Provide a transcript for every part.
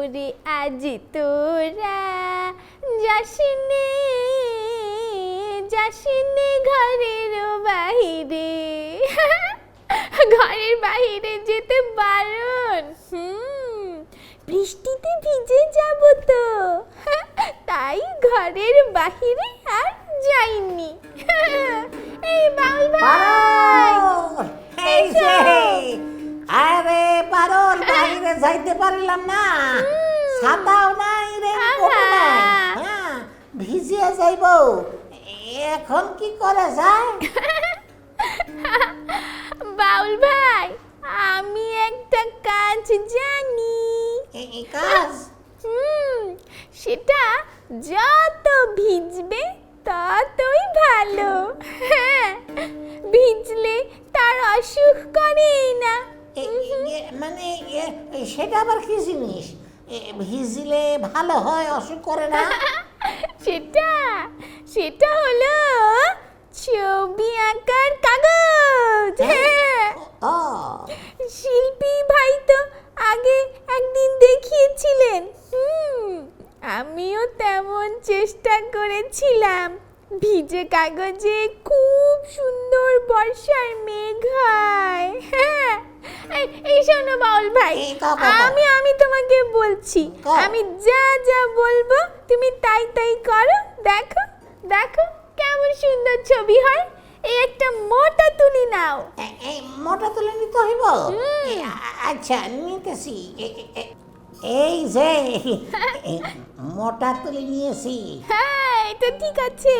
ওরে আজ তোরা যাসনে যাসনে ঘরের বাহিরে ঘরের বাহিরে যেতে বারণ বৃষ্টিতে ভিজে যাব তো তাই ঘরের বাহিরে আর যাইনি এই বাউল ভাই এই যে আরে পারল বাইরে যাইতে পারলাম না ছাতাও নাই রেইনকোট নাই হ্যাঁ ভিজে যাইব এখন কি করে যায় বাউল ভাই আমি একটা কাজ জানি এই কাজ সেটা যত ভিজবে ততই ভালো হ্যাঁ ভিজলে তার অসুখ করেই না মানে সেটা আবার কি জিনিস ভিজলে ভালো হয় অসুখ করে না সেটা হলো ছবি আঁকার কাগজ হ্যাঁ শিল্পী ভাই তো আগে একদিন দেখিয়েছিলেন আমিও তেমন চেষ্টা করেছিলাম ভিজে কাগজে খুব সুন্দর বর্ষার মেঘ হয় হ্যাঁ এই শোনো বাউল ভাই আমি তোমাকে বলছি আমি যা যা বলবো তুমি তাই তাই করো দেখো দেখো কেমন সুন্দর ছবি হয় এই একটা মোটা তুলি নাও এই মোটা তুলি নিতে হইব আচ্ছা নিতেছি এই যে মোটা তুলি নিয়েছি হ্যাঁ এটা ঠিক আছে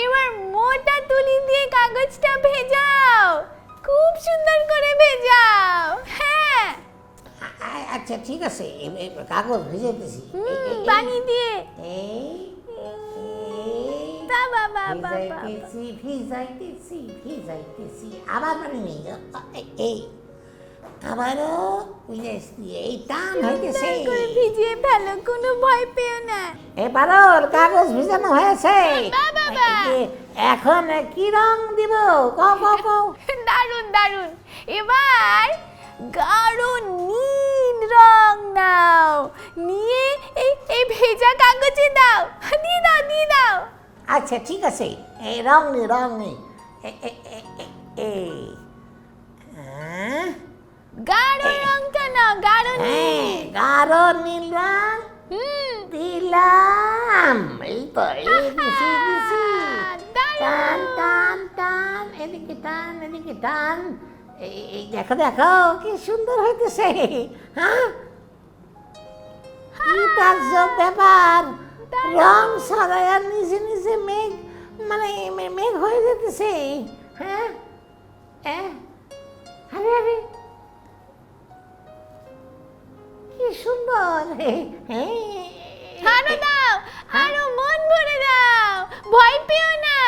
এবার মোটা তুলি দিয়ে কাগজটা ভেজাও খুব সুন্দর করে ভেজাও হ্যাঁ আচ্ছা ঠিক আছে কাগজ ভেজাইতেছি পানি দিয়ে ভিজাইতেছি আবার পানি নেই এই আবারও ভিজাইছি এই টান হইতেছে ভিজিয়ে ফেলো কোনো ভয় পেও না পারল কাগজ ভিজানো হয়েছে এখন কি রং দিব কও দারুন দারুন এবার গাঢ় নীল রং নাও নিয়ে এই ভেজা কাগজে দাও দিয়ে দাও আচ্ছা ঠিক আছে এই রং নেই গাঢ় রংটা নাও গাঢ় নীল রং দিলাম এই তো দিছি টান এদিকে টান এই দেখো কি সুন্দর হইতেছে হ্যাঁ কি তাজ্জব ব্যাপার রং ছড়ায় নিজে নিজে মেঘ মানে মেঘ হয়ে যেতেছে হ্যাঁ আরে কি সুন্দর আরো দাও আরো মন ভরে দাও ভয় পেও না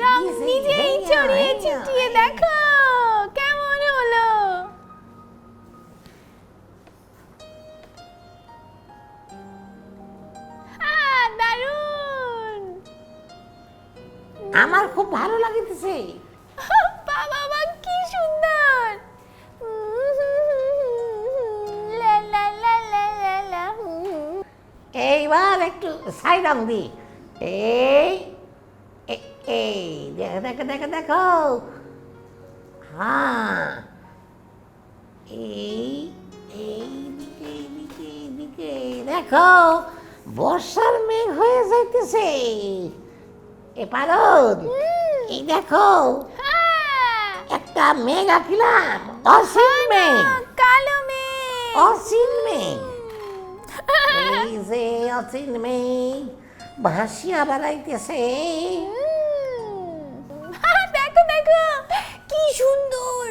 রং নিজেই ছড়িয়ে ছিটিয়ে দেখো কেমন হলো দারুন আমার খুব ভালো লাগতেছে বাবা কি সুন্দর এইবার একটু ছাই রং দি এই দেখো হ্যাঁ এইদিকে দেখো বর্ষার মেঘ হয়ে যাইতেছে পারদ এই দেখো একটা মেঘ আঁকিলাম অসীম মেঘ কালো মেঘ অসীম মেঘ এই যে অসীম মেঘ ভাসিয়া বেড়াইতেছে দেখো কি সুন্দর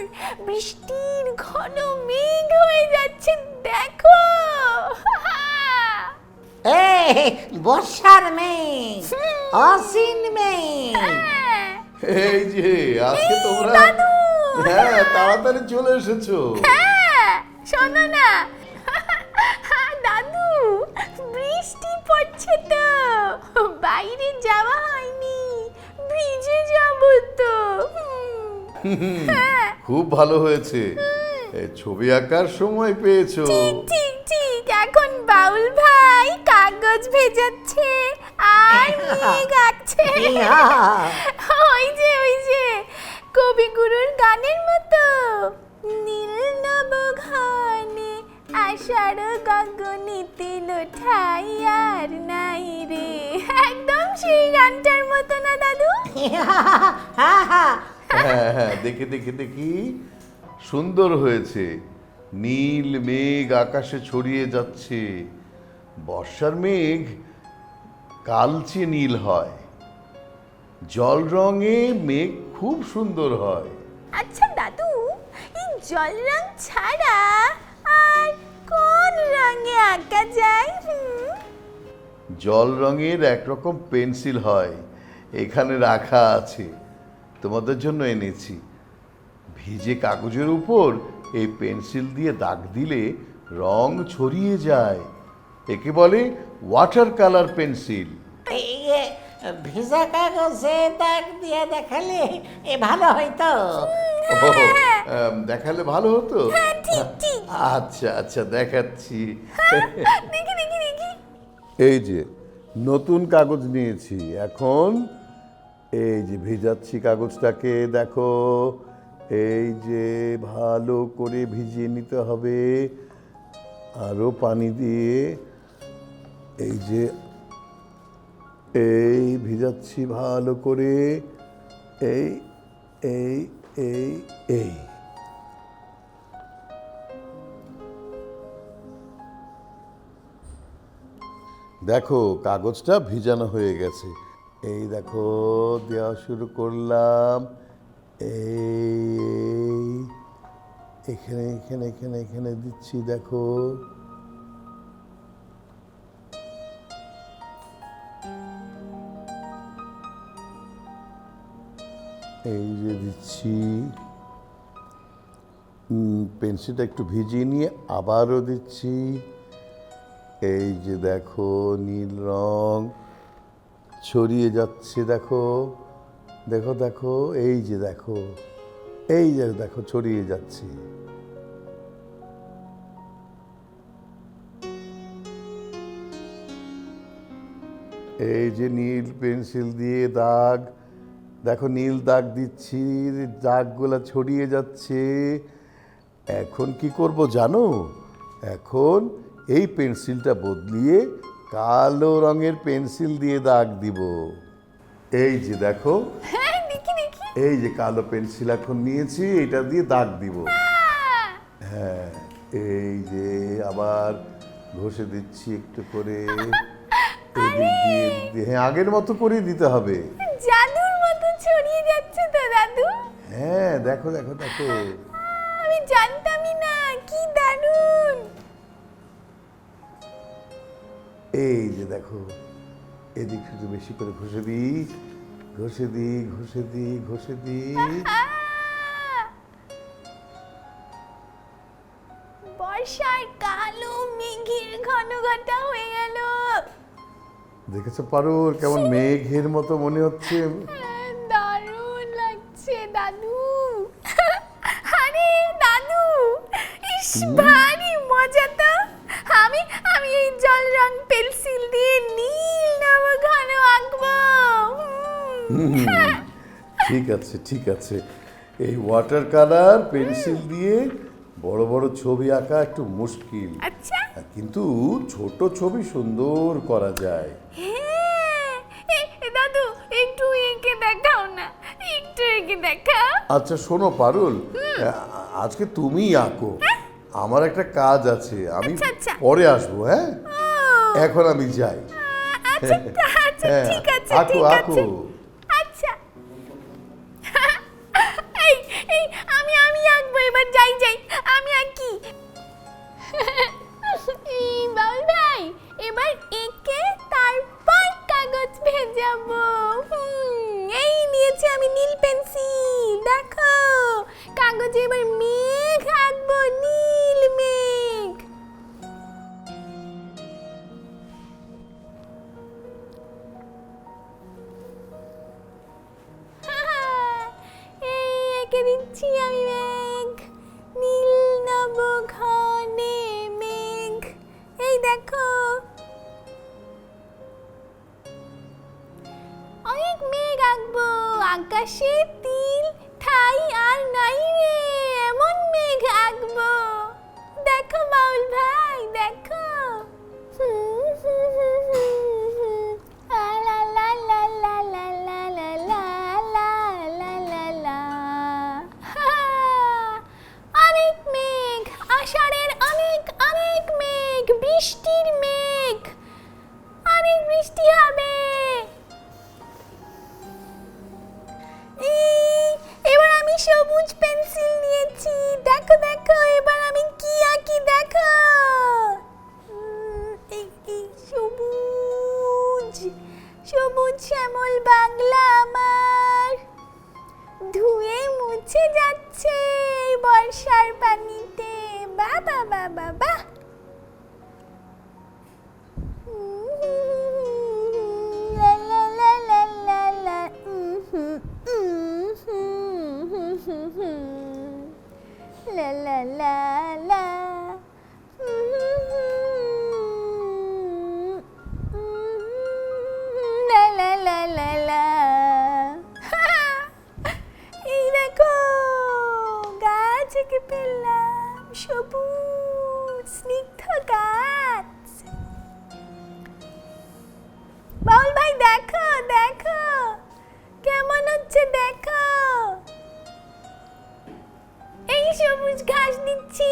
বৃষ্টির ঘন মেঘ হয়ে যাচ্ছে দেখো বর্ষার মেঘ অসীম মেঘ এই যে আজকে তোমরা হ্যাঁ তাড়াতাড়ি চলে এসেছো শোনো না দাদু বৃষ্টি পড়ছে তো বাইরে যাওয়া হয়নি ভিজে যাবো তো খুব ভালো হয়েছে। ছবি আঁকার সময় পেয়েছো। ঠিক ঠিক ঠিক, এখন বাউল ভাই কাগজ ভেজাচ্ছে আর মেঘ আঁকছে। ইহা, ওই যে কবিগুরুর গানের মতো, নীল নবঘনে আষাঢ় গগনেতে লোঠাই আর নাই রে, একদম সেই গানটার মতো না দাদু? ইহা, হা, হা। হ্যাঁ হ্যাঁ, দেখি সুন্দর হয়েছে। নীল মেঘ আকাশে ছড়িয়ে যাচ্ছে। বর্ষার মেঘ কালচে নীল হয়, জল রঙে মেঘ খুব সুন্দর হয়। আচ্ছা দাদু, এই জল রং ছাড়া আর কোন রঙে আঁকা যায়? জল রঙের একরকম পেন্সিল হয়, এখানে রাখা আছে, তোমাদের জন্য এনেছি। ভিজে কাগজের উপর এই পেন্সিল দিয়ে দাগ দিলে রং ছড়িয়ে যায়। একে বলে ওয়াটার কালার পেন্সিল। এই যে ভিজা কাগজে দাগ দিয়ে দেখালে ভালো হইতো। দেখালে ভালো হতো। ঠিক ঠিক, আচ্ছা আচ্ছা, দেখাচ্ছি। দেখি দেখি দেখি। এই যে নতুন কাগজ নিয়েছি, এখন এই যে ভিজাচ্ছি কাগজটাকে, দেখো এই যে ভালো করে ভিজিয়ে নিতে হবে আরো পানি দিয়ে। এই যে এই ভিজাচ্ছি ভালো করে, এই এই এই এই দেখো কাগজটা ভিজানো হয়ে গেছে। এই দেখো দেওয়া শুরু করলাম। এই এখানে এখানে এখানে এখানে দিচ্ছি, দেখো এই যে দিচ্ছি। পেন্সিলটা একটু ভিজিয়ে নিয়ে আবারও দিচ্ছি। এই যে দেখো নীল রং ছড়িয়ে যাচ্ছে, দেখো দেখো দেখো, এই যে দেখো, এই যে দেখো ছড়িয়ে যাচ্ছে। এই যে নীল পেন্সিল দিয়ে দাগ, দেখো নীল দাগ দিচ্ছি, দাগগুলো ছড়িয়ে যাচ্ছে। এখন কি করব জানো? এখন এই পেন্সিলটা বদলিয়ে কালো রঙের পেন্সিল দিয়ে দাগ দিব। এই যে দেখো, হ্যাঁ দেখি দেখি। এই যে কালো পেন্সিল এখন নিয়েছি, এটা দিয়ে দাগ দিব। হ্যাঁ, এই যে আবার ঘষে দিচ্ছি একটু করে, এদিক দিয়ে হ্যাঁ আগের মতো করে দিতে হবে। জাদুর মতো ছড়িয়ে যাচ্ছে তো দাদু। হ্যাঁ দেখো দেখো দেখো, আমি জানতামই না, কি দারুণ। এই যে দেখো, এদিক শুধু বেশি করে ঘষে দিই, ঘষে দিই ঘষে দিই ঘষে দিই। বর্ষার কালো মেঘের ঘন ঘটা হয়ে গেল। দেখেছো পারুল, কেমন মেঘের মতো মনে হচ্ছে? দারুণ লাগছে দাদু। আরে দাদু, ইস ভারী মজা তো। আমি আমি এই জল রং পেন্সিল দিয়ে নীল নব ঘন আঁকবো। ঠিক আছে ঠিক আছে, এই ওয়াটার কালার পেন্সিল দিয়ে বড় বড় ছবি আঁকা একটু মুশকিল, আচ্ছা, কিন্তু ছোট ছবি সুন্দর করা যায়। হ্যাঁ, দাদু একটু এঁকে দেখাও না, একটু এঁকে দেখাও। আচ্ছা শোনো পারুল, আজকে তুমিই আঁকো, আমার একটা কাজ আছে, আমি আচ্ছা, আচ্ছা। পরে আসবো। হ্যাঁ, ও, এখন আমি যাই। আচ্ছা আচ্ছা, হ্যাঁ, ঠিক আছে আঁকো ঠিক আঁকো। আছে। আচ্ছা। এই এই আমি আঁকবো এবার, যাই যাই আমি আঁকি। এই বাউল ভাই, এবার এঁকে তারপর কাগজ ভেজাবো। এই নিয়েছি আমি নীল পেন্সিল, দেখো কাগজে এবার মেঘ আঁকবো, নীল মেঘ। এই এঁকে দিচ্ছি আমি মেঘ, নীল নব ঘনে মেঘ। এই দেখো অনেক মেঘ আঁকবো, আকাশে তিল ঠাই আর নাই রে, এমন মেঘ আঁকবো। দেখো বাউল ভাই দেখো। লা লা লা লা লা লা লা লা লা লা লা লা। অনেক মেঘ, আষাঢ়ের অনেক অনেক মেঘ, বৃষ্টির মেঘ, অনেক বৃষ্টি হবে। এবার আমি সবুজ পেন্সিল নিয়েছি, দেখো দেখো এবার আমি কি আঁকি দেখো। এই সবুজ সবুজ শ্যামল বাংলা আমার ধুয়ে মুছে যাচ্ছে এই বর্ষার পানিতে। বাবা বাবা বাহ। লা লা লা লা লা লা। La la la la. La la la la la. এই দেখো গাছ এঁকে ফেললাম, সবুজ স্নিগ্ধ গাছ। বাউল ভাই দেখো দেখো কেমন হচ্ছে দেখো। এই সবুজ ঘাস দিচ্ছি,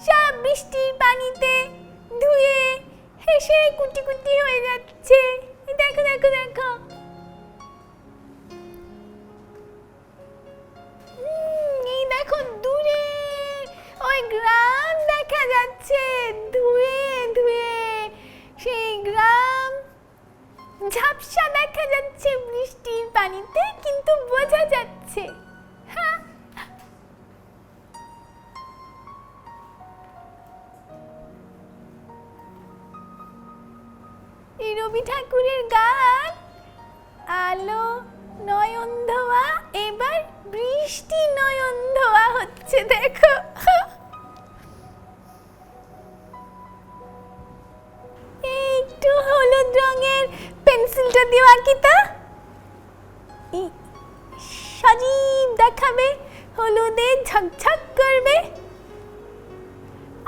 সব বৃষ্টির পানিতে ধুয়ে হেসে কুটি কুটি হয়ে যাচ্ছে। দেখো দেখো দেখো। এই দেখো দূরে ওই গ্রাম দেখা যাচ্ছে, ধুয়ে ধুয়ে সেই গ্রাম ঝাপসা দেখা যাচ্ছে বৃষ্টির পানিতে, কিন্তু বোঝা যাচ্ছে। এই রবি ঠাকুরের গান, আলো নয়ন ধোয়া, এবার বৃষ্টি নয়ন ধোয়া হচ্ছে দেখো। একটু হলুদ রঙের পেন্সিলটা দিয়ে আঁকি তো, সজীব দেখাবে, হলুদে ঝকঝক করবে।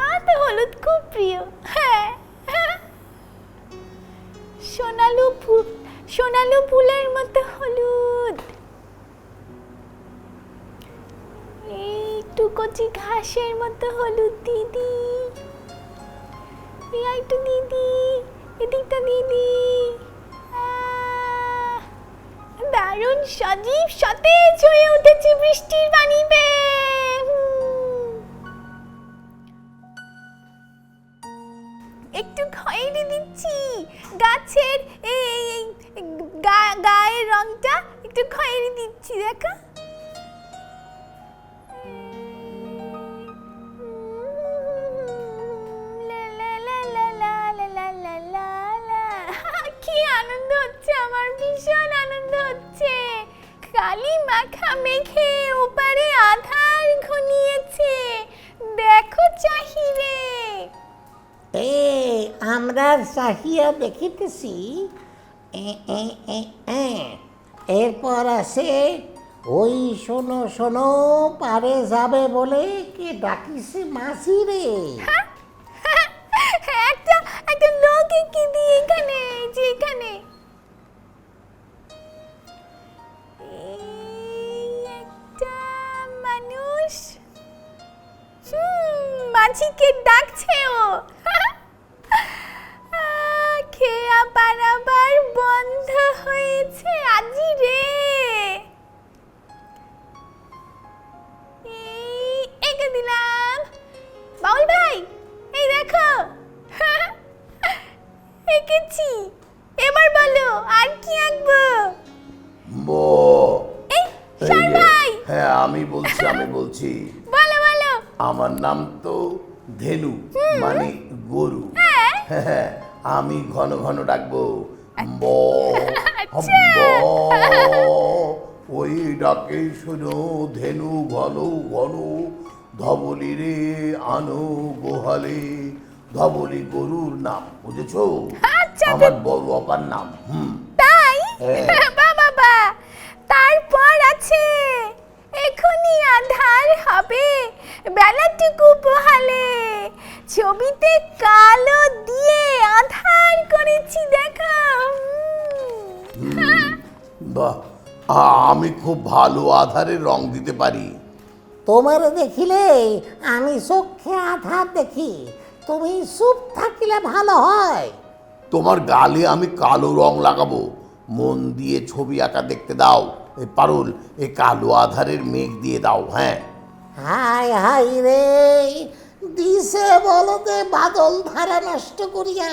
আর তো হলুদ খুব প্রিয়। হ্যাঁ সোনালু ফুল, সোনালু ফুলের মতো হলুদ। একটু কচি ঘাসের মতো হলুদ দিদি, একটু দিদি, এদিকটা দিদি। দারুণ সজীব সতেজ হয়ে উঠেছে বৃষ্টির পানিতে। একটু খয়েরি দিচ্ছি গাছের, এই গায়ের রংটা একটু খয়েরি দিচ্ছি দেখো। কি আনন্দ হচ্ছে আমার, ভীষণ আনন্দ হচ্ছে। কালি মাখা মেঘে ওপারে আধার ঘনিয়েছে, দেখো চাহিরে। আমরা চাহিয়া দেখিতেছি। এরপর আসে ওই শোনো শোনো পারে যাবে বলে কে ডাকিছে মাসি রে। একটা একটা লোক কি দিয়ে এখানে, যে এখানে একটা মানুষ মাঝিকে ডাকছে। ও খেয়া পারাবার বন্ধ হয়েছে আজি রে। এঁকে দিলাম। বাউল ভাই এই দেখো এঁকেছি, এবার বলো আর কি আঁকবো। এই সর ভাই। হ্যাঁ আমি বলছি বলো বলো। আমার নাম তো ধেনু, মানে গরু। হ্যাঁ আমি ঘন ঘন ডাকবো ব ব ওই ডাকে শোনো ধেনু ঘন ঘন, ধবলি রে আনো গোহালে। ধবলি গরুর নাম, বুঝেছো? আচ্ছা, আমার বড় অপার নাম। তাই? হ্যাঁ। বাবা, তারপর আছে এখনই আধার হবে বেলাটুকু পোহালে, ছবিতে কালো দিয়ে আধার করেছি দেখো। বাহ, আমি খুব ভালো আধারে রং দিতে পারি। তোমার দেখিলে আমি চোখে আধার দেখি, তুমি চুপ থাকিলে ভালো হয়। তোমার গালে আমি কালো রং লাগাবো। মন দিয়ে ছবি আঁকা দেখতে দাও। এই পারুল, এই কালো আধারের মেঘ দিয়ে দাও। হ্যাঁ, হাই হাই রে, দিছে বলতে বাদল ধারা নষ্ট করিয়া।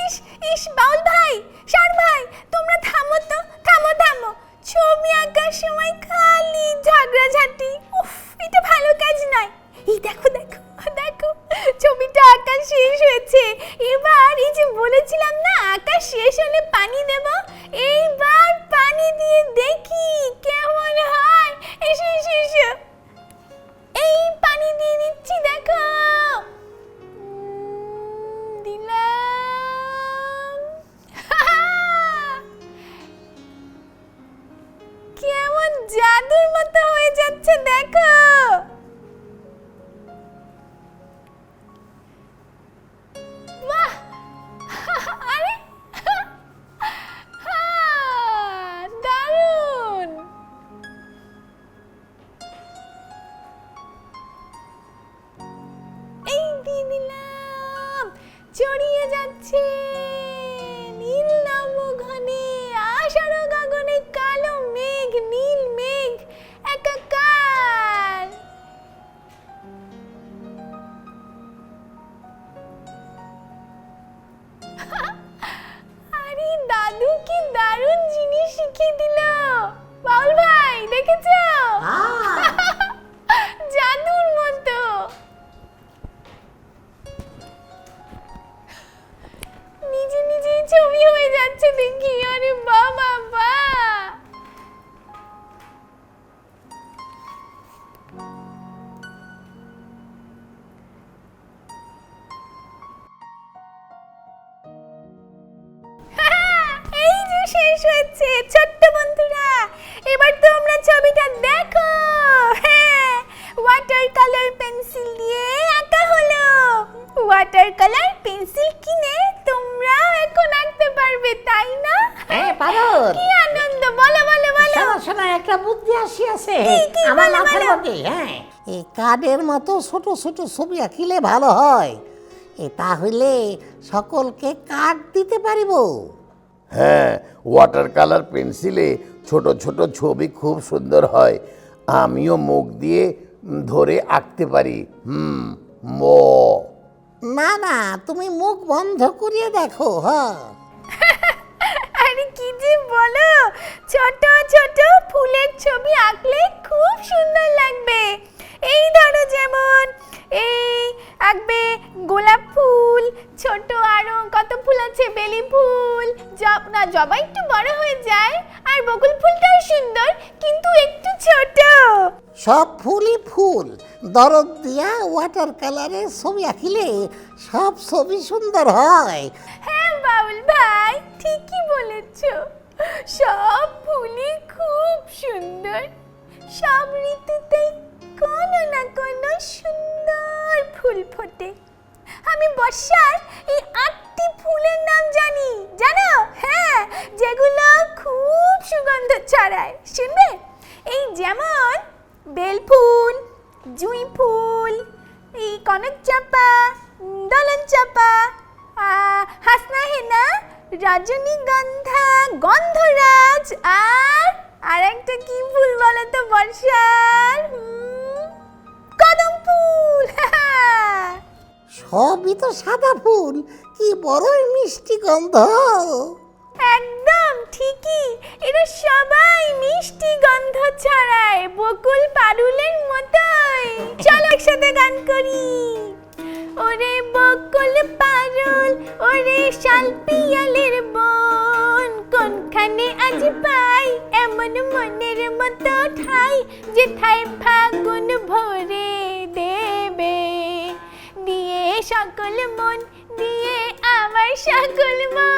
ইস ইস, বাউল ভাই, শান ভাই, তোমরা থামো তো, থামো। ছবি আঁকার সময় খালি ঝগড়াঝাটি, উফ, এটা ভালো কাজ নয়। এই দেখো ছবিটা আঁকা শেষ হয়েছে। এবার এই যে বলেছিলাম না আঁকা শেষ হলে পানি দেব, এইবার পানি দিয়ে দেখি কেমন হয়। এসো এই পানি দিয়ে দিচ্ছি, দেখো। দিলাম। কেমন জাদুর মতো হয়ে যাচ্ছে দেখো। বাহ, আরে দারুণ। এই দিয়ে দিলাম, ছড়িয়ে যাচ্ছে নীল নবঘনে, আষাঢ় গগনে কালো মেঘ, নীল মেঘ একাকার। আরে দাদু কি দারুণ জিনিস শিখিয়ে দিল। বাউল ভাই, দেখেছো? জাদুর মতো। নিজেই ছবি হয়ে যাচ্ছে দেখি। আরে বাবা। এই যে শেষ হয়েছে ছোট্ট বন্ধুরা, এবার তোমরা ছবিটা দেখো। হ্যাঁ, ওয়াটার কালার পেন্সিল দিয়ে আঁকা হলো। ওয়াটার কালার পেন্সিল কিনে তোমরাও এখন আঁকতে পারবে, তাই না? হ্যাঁ পারুল, কি আনন্দ, বলো। শোনো, একটা বুদ্ধি আসিয়াছে কি, আমার বলো, মাথার বলো। মধ্যে। হ্যাঁ, এই কার্ডের মতো ছোট ছোট ছবি আঁকিলে ভালো হয়। তাহলে সকলকে কার্ড দিতে পারিব। হ্যাঁ, ওয়াটার কালার পেন্সিলে ছোট ছোট ছবি খুব সুন্দর হয়। আমিও মুখ দিয়ে ধরে আঁকতে পারি। ম না, তুমি মুখ বন্ধ করিয়ে দেখো। হ্যাঁ, আরে কি যে বলো, ছোট ছোট ফুলের ছবি আঁকলে খুব সুন্দর লাগবে। এই ধরো, যেমন এই আঁকবে গোলাপ ফুল, ছোট আরো কত ফুল আছে, বেলি ফুল, জবা একটু বড় হয়ে যায়, আর বকুল ফুলটাও সুন্দর কিন্তু একটু ছোট। সব ফুলই ফুল দরদ দিয়া ওয়াটার কালারের ছবি আঁকিলে সব ছবি সুন্দর হয়। হ্যাঁ বাউল ভাই, ঠিকই বলেছ, সব ফুলই খুব সুন্দর। সব ঋতুতেই কোনো না কোনো সুন্দর ফুল ফোটে। আমি বর্ষার এই 8টি ফুলের নাম জানো? হ্যাঁ, যেগুলো খুব সুগন্ধ ছড়ায়। শুনবে? এই যেমন বেলফুল, জুঁই ফুল, এই কনক চাপা, দোলন চাপা, হাসনা হেনা, রজনীগন্ধা, গন্ধরাজ, আর একটা কি ফুল বলো তো বর্ষার? কদম ফুল। সবই তো সাদা ফুল, কি বড়ই মিষ্টি গন্ধ। একদম ঠিকই, এরা সবাই মিষ্টি গন্ধ ছড়ায়, বকুল পারুলের মতোই। চলো একসাথে গান করি। ওরে বকুল পারুল, ওরে শাল পিয়ালের বন, কোনখানে আজ পাই এমন মনের মতো ঠাই যেথায় ফাগুন ভরে দেবে, দিয়ে সকল মন দিয়ে আমার সকল মন